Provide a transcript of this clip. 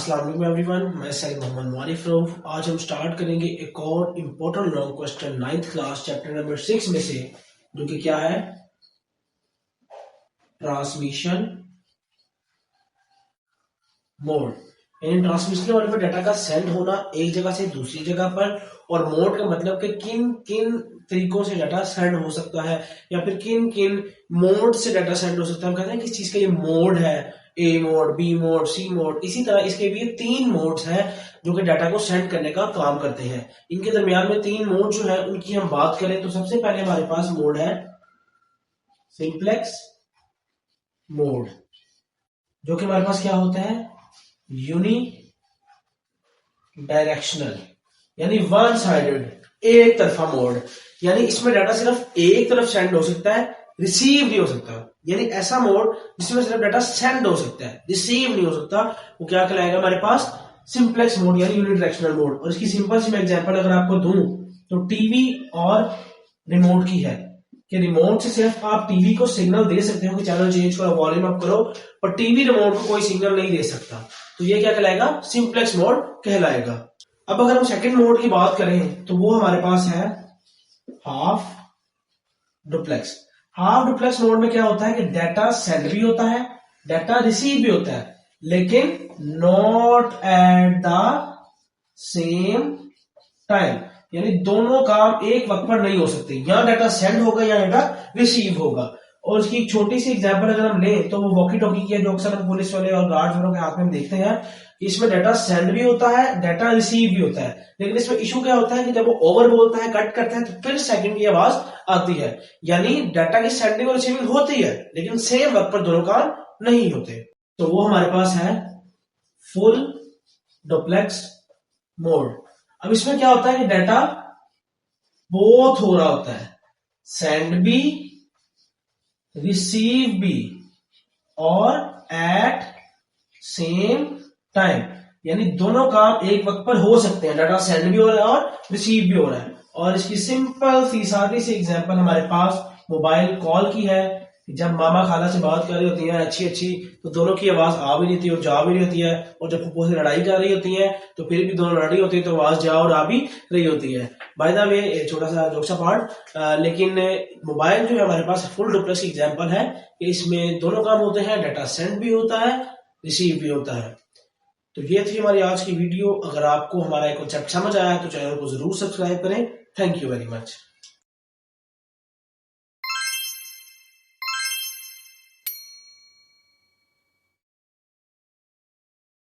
अस्सलाम वालेकुम एवरीवन, मैं सैयद मोहम्मद मारिफ रऊफ। आज हम स्टार्ट करेंगे एक और important long question 9th class chapter number 6 में से, जो कि क्या है, ट्रांसमिशन मोड। यानी ट्रांसमिशन मोड पर डाटा का सेंड होना एक जगह से दूसरी जगह पर, और मोड का मतलब कि किन किन तरीकों से डाटा सेंड हो सकता है या फिर किन किन मोड से डाटा सेंड हो सकता है। हम कहते हैं किस चीज का ये मोड है, A mode, B mode, C mode. इसी तरह इसके भी 3 मोड्स हैं जो कि डाटा को सेंड करने का काम करते हैं। इनके दरमियान में 3 मोड जो है उनकी हम बात करें तो सबसे पहले हमारे पास मोड है सिंप्लेक्स मोड, जो कि हमारे पास क्या होता है, यूनी डायरेक्शनल यानी वन साइडेड, एक तरफा मोड। यानी इसमें डाटा सिर्फ एक तरफ सेंड हो सकता है, रिसीव नहीं हो सकता। यानी ऐसा मोड जिसमें सिर्फ डाटा सेंड हो सकता है, रिसीव नहीं हो सकता, वो क्या कहलाएगा हमारे पास, सिंप्लेक्स मोड यानी यूनिडायरेक्शनल मोड। और इसकी सिंपल सी मैं एग्जांपल अगर आपको दूं तो टीवी और रिमोट की है कि रिमोट से सिर्फ आप टीवी को सिग्नल दे सकते हो कि चैनल चेंज करो, वॉल्यूम अप करो, पर टीवी रिमोट को कोई सिग्नल नहीं दे सकता। तो ये क्या कहलाएगा, सिंप्लेक्स मोड कहलाएगा। अब अगर हम सेकंड मोड की बात करें तो वो हमारे पास है half duplex. Half duplex mode में क्या होता है कि डाटा सेंड भी होता है, डाटा रिसीव भी होता है, लेकिन not at the same time. यानी दोनों काम एक वक्त पर नहीं हो सकते, यहां डाटा सेंड होगा या डाटा रिसीव होगा। और उसकी एक छोटी सी एग्जांपल अगर हम लें तो वो वॉकी टॉकी की है, जो अक्सर हम पुलिस वाले और गार्ड्स वालों के हाथ में देखते हैं। इसमें डाटा सेंड भी होता है, डाटा रिसीव भी होता है, लेकिन इसमें इशू क्या होता है कि जब वो ओवर बोलता है, कट करता है, तो फिर सेकंड की आवाज आती है। यानी डाटा की सेंडिंग और रिसीविंग होती है, लेकिन सेम वक्त पर दोनों काम नहीं होते। तो वो हमारे पास है फुल डुप्लेक्स मोड। अब इसमें क्या होता है कि डाटा बोथ हो रहा होता है, सेंड भी, रिसीव भी, और एट सेम टाइम। यानी दोनों काम एक वक्त पर हो सकते हैं, डाटा सेंड भी हो रहा है और रिसीव भी हो रहा है। और इसकी सिंपल सी सादी सी एग्जांपल हमारे पास मोबाइल कॉल की है। जब मामा खाला से बात कर रही होती है अच्छी अच्छी, तो दोनों की आवाज आ भी नहीं होती और जा भी नहीं होती है। और जब फुप्पो से लड़ाई कर रही होती है तो फिर भी दोनों लड़ रही होती है, तो आवाज जा और आ भी रही होती है। बाय द वे, छोटा सा जोक सा पार्ट, लेकिन मोबाइल जो है हमारे पास फुल डुप्लेक्स की एग्जांपल है कि इसमें दोनों काम होते हैं, डाटा सेंड भी होता है, रिसीव भी होता है। तो ये थी हमारी आज की वीडियो। अगर आपको हमारा कॉन्सेप्ट समझ आया तो चैनल को जरूर सब्सक्राइब करें। Thank you very much.